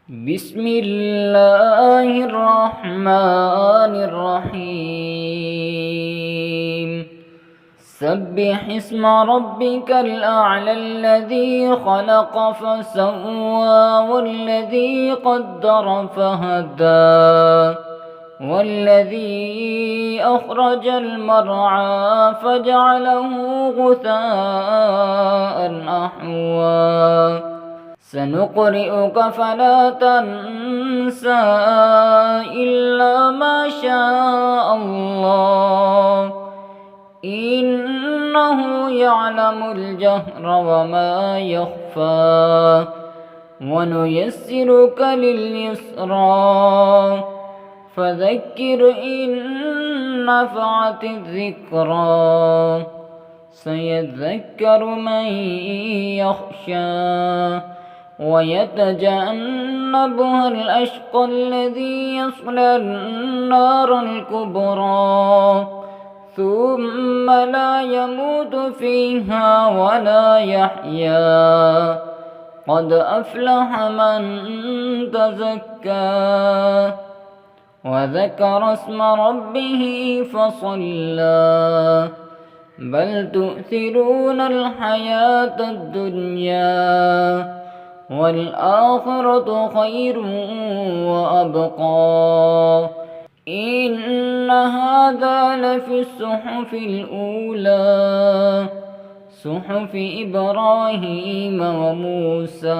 بسم الله الرحمن الرحيم سبح اسم ربك الأعلى الذي خلق فسوى والذي قدر فهدى والذي أخرج المرعى فجعله غثاء أحوى سنقرئك فلا تنسى إلا ما شاء الله إنه يعلم الجهر وما يخفى ونيسرك لليسرى فذكر إن نفعت الذكرى سيذكر من يخشى ويتجنبها الأشقى الذي يصلى النار الكبرى ثم لا يموت فيها ولا يحيا قد أفلح من تزكى وذكر اسم ربه فصلى بل تؤثرون الحياة الدنيا والآخرة خير وأبقى إن هذا لفي الصحف الأولى صحف إبراهيم وموسى.